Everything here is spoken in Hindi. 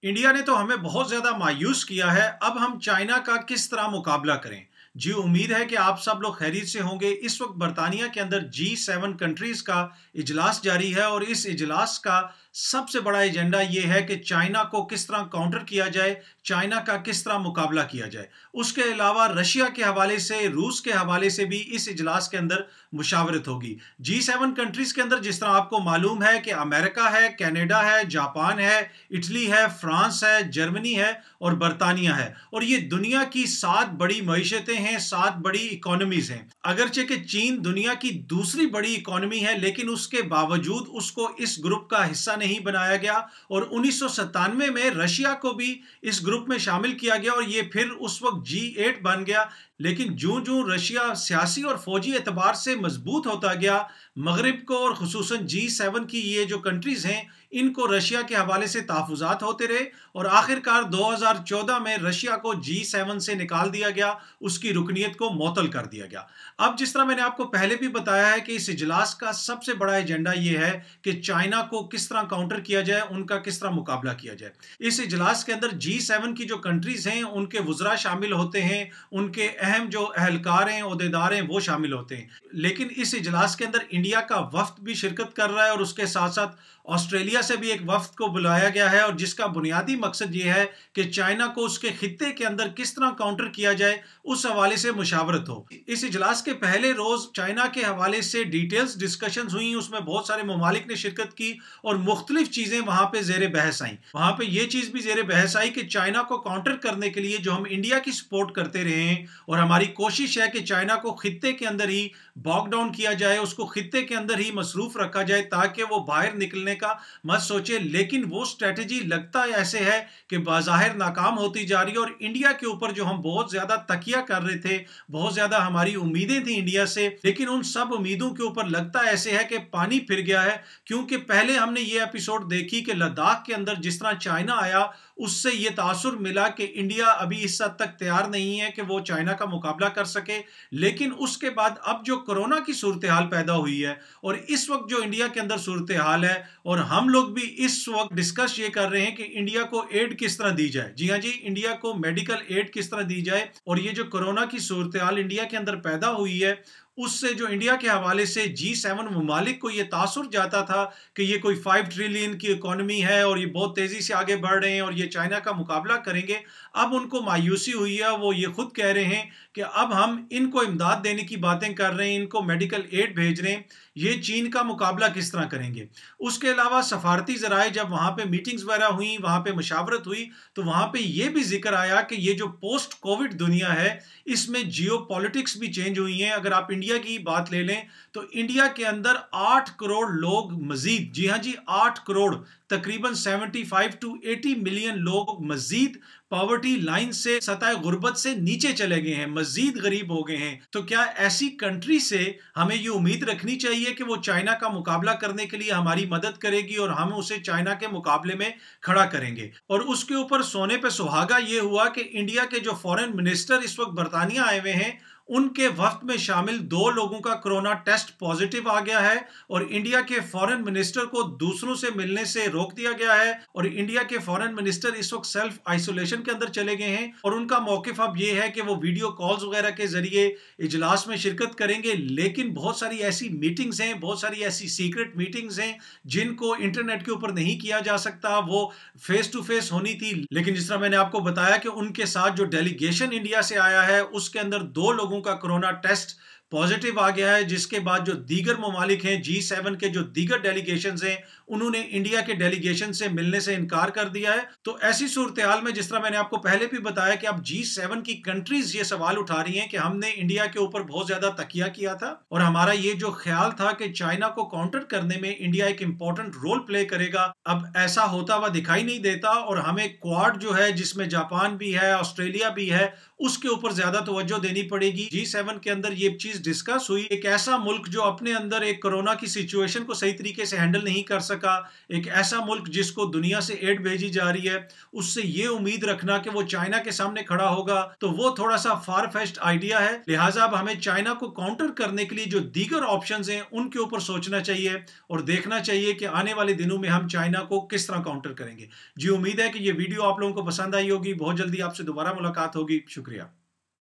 इंडिया ने तो हमें बहुत ज्यादा मायूस किया है। अब हम चाइना का किस तरह मुकाबला करें? जी, उम्मीद है कि आप सब लोग खैरियत से होंगे। इस वक्त बरतानिया के अंदर G7 कंट्रीज का इजलास जारी है और इस इजलास का सबसे बड़ा एजेंडा यह है कि चाइना को किस तरह काउंटर किया जाए, चाइना का किस तरह मुकाबला किया जाए। उसके अलावा रशिया के हवाले से, रूस के हवाले से भी इस इजलास के अंदर मुशावरत होगी। G7 कंट्रीज के अंदर जिस तरह आपको मालूम है कि अमेरिका है, कनाडा है, जापान है, इटली है, फ्रांस है, जर्मनी है और बरतानिया है। और ये दुनिया की 7 बड़ी मईशतें हैं, 7 बड़ी इकोनॉमीज हैं। अगरचे कि चीन दुनिया की दूसरी बड़ी इकोनॉमी है, लेकिन उसके बावजूद उसको इस ग्रुप का हिस्सा नहीं बनाया गया और 1997 में रशिया को भी इस ग्रुप में शामिल किया गया और ये फिर उस वक्त G8 बन गया। लेकिन जूं जूं रशिया सियासी और फौजी एतबार से मजबूत होता गया, मगरिब को और खुसूसन G7 की ये जो कंट्रीज हैं, इनको रशिया के हवाले से तहफ़्फ़ुज़ात होते रहे और आखिरकार 2014 में रशिया को G7 से निकाल दिया गया, उसकी रुकनीत को मुअत्तल कर दिया गया। अब जिस तरह मैंने आपको पहले भी बताया है कि इस इजलास का सबसे बड़ा एजेंडा यह है कि चाइना को किस तरह काउंटर किया जाए, उनका किस तरह मुकाबला किया जाए। इस इजलास के अंदर G7 की जो कंट्रीज हैं, उनके वुज़रा शामिल होते हैं, उनके अहम जो अहलकार हैं, ओहदेदार हैं, वो शामिल होते हैं। लेकिन इस इजलास के अंदर इंडिया का वफ्द भी शिरकत कर रहा है और उसके साथ साथ ऑस्ट्रेलिया से भी एक वफ्द को बुलाया गया है और जिसका बुनियादी मकसद ये है कि चाइना को उसके खित्ते के अंदर किस तरह काउंटर किया जाए, उस हवाले से मुशावरत हो। इस इजलास के पहले रोज चाइना के हवाले से डिटेल्स डिस्कशंस हुई, उसमें बहुत सारे ममालिक ने शिरकत की और मुख्तलिफ चीजें वहां पे जेर बहस आई। वहां पे ये चीज भी जेर बहस आई कि चाइना को काउंटर करने के लिए जो हम इंडिया की सपोर्ट करते रहे हैं और हमारी कोशिश है कि चाइना को खित्ते के अंदर ही बॉक डाउन किया जाए, उसको खित्ते के अंदर ही मसरूफ रखा जाए ताकि वो बाहर निकलने का मत सोचे। लेकिन वो स्ट्रेटजी लगता ऐसे है कि बाज़ाहिर नाकाम होती जा रही है और इंडिया के ऊपर जो हम बहुत ज्यादा तकिया कर रहे थे, बहुत ज्यादा हमारी उम्मीदें थी इंडिया से, लेकिन उन सब उम्मीदों के ऊपर लगता ऐसे है कि पानी फिर गया है। क्योंकि पहले हमने ये एपिसोड देखी कि लद्दाख के अंदर जिस तरह चाइना आया, उससे यह तासुर मिला कि इंडिया अभी इस हद तक तैयार नहीं है कि वो चाइना का मुकाबला कर सके। लेकिन उसके बाद अब जो कोरोना की सूरत हाल पैदा हुई है और इस वक्त जो इंडिया के अंदर सूरत हाल है, और हम लोग भी इस वक्त डिस्कस ये कर रहे हैं कि इंडिया को एड किस तरह दी जाए। जी हाँ जी, इंडिया को मेडिकल एड किस तरह दी जाए। और ये जो कोरोना की सूरत हाल इंडिया के अंदर पैदा हुई है, उससे जो इंडिया के हवाले से G7 ममालिक को ये तासुर जाता था कि ये कोई 5 ट्रिलियन की इकोनॉमी है और ये बहुत तेजी से आगे बढ़ रहे हैं और ये चाइना का मुकाबला करेंगे। अब उनको मायूसी हुई है, वो ये खुद कह रहे हैं कि अब हम इनको इमदाद देने की बातें कर रहे हैं, इनको मेडिकल एड भेज रहे हैं, ये चीन का मुकाबला किस तरह करेंगे। उसके अलावा सफारती जराए जब वहां पे मीटिंग्स वगैरह हुई, वहां पे मुशावरत हुई, तो वहां पे ये भी जिक्र आया कि ये जो पोस्ट कोविड दुनिया है, इसमें जियो पॉलिटिक्स भी चेंज हुई हैं। अगर आप इंडिया की बात ले लें तो इंडिया के अंदर 8 करोड़ लोग मजीद, जी हाँ जी 8 करोड़, तकरीबन 75 टू 80 मिलियन लोग मजीद पॉवर्टी लाइन से, सतह गुर्बत से नीचे चले गए हैं, मजीद गरीब हो गए हैं। तो क्या ऐसी कंट्री से हमें ये उम्मीद रखनी चाहिए कि वो चाइना का मुकाबला करने के लिए हमारी मदद करेगी और हम उसे चाइना के मुकाबले में खड़ा करेंगे? और उसके ऊपर सोने पे सुहागा ये हुआ कि इंडिया के जो फॉरेन मिनिस्टर इस वक्त बरतानिया आए हुए हैं, उनके वक्त में शामिल 2 लोगों का कोरोना टेस्ट पॉजिटिव आ गया है और इंडिया के फॉरेन मिनिस्टर को दूसरों से मिलने से रोक दिया गया है और इंडिया के फॉरेन मिनिस्टर इस वक्त सेल्फ आइसोलेशन के अंदर चले गए हैं और उनका मौकिफ अब यह है कि वो वीडियो कॉल्स वगैरह के जरिए इजलास में शिरकत करेंगे। लेकिन बहुत सारी ऐसी मीटिंग्स हैं, बहुत सारी ऐसी सीक्रेट मीटिंग्स हैं जिनको इंटरनेट के ऊपर नहीं किया जा सकता, वो फेस टू फेस होनी थी। लेकिन जिस तरह मैंने आपको बताया कि उनके साथ जो डेलीगेशन इंडिया से आया है, उसके अंदर 2 लोगों का कोरोना टेस्ट पॉजिटिव आ गया है, जिसके बाद जो दीगर ममालिक हैं, G7 के जो दीगर डेलीगेशंस हैं, उन्होंने इंडिया के डेलीगेशन से मिलने से इनकार कर दिया है। तो ऐसी सूरत हाल में जिस तरह मैंने आपको पहले भी बताया कि अब G7 की कंट्रीज ये सवाल उठा रही हैं कि हमने इंडिया के ऊपर बहुत ज्यादा तकिया किया था और हमारा ये जो ख्याल था कि चाइना को काउंटर करने में इंडिया एक इंपॉर्टेंट रोल प्ले करेगा, अब ऐसा होता हुआ दिखाई नहीं देता और हमें क्वाड जो है, जिसमें जापान भी है, ऑस्ट्रेलिया भी है, उसके ऊपर ज्यादा तवज्जो देनी पड़ेगी। G7 के अंदर ये चीज चीज डिस्कस हुई, एक ऐसा मुल्क जो अपने अंदर एक कोरोना की सिचुएशन को सही तरीके से हैंडल नहीं कर सका, एक ऐसा मुल्क जिसको दुनिया से एड भेजी जा रही है, उससे ये उम्मीद रखना कि वो चाइना के सामने खड़ा होगा, तो वो थोड़ा सा फार फेच्ड आइडिया है। लिहाजा अब हमें चाइना को काउंटर करने के लिए जो दीगर ऑप्शंस हैं उनके ऊपर सोचना चाहिए और देखना चाहिए कि आने वाले दिनों में हम चाइना को किस तरह काउंटर करेंगे। जी, उम्मीद है कि ये वीडियो आप लोगों को पसंद आई होगी। बहुत जल्दी आपसे दोबारा मुलाकात होगी। शुक्रिया।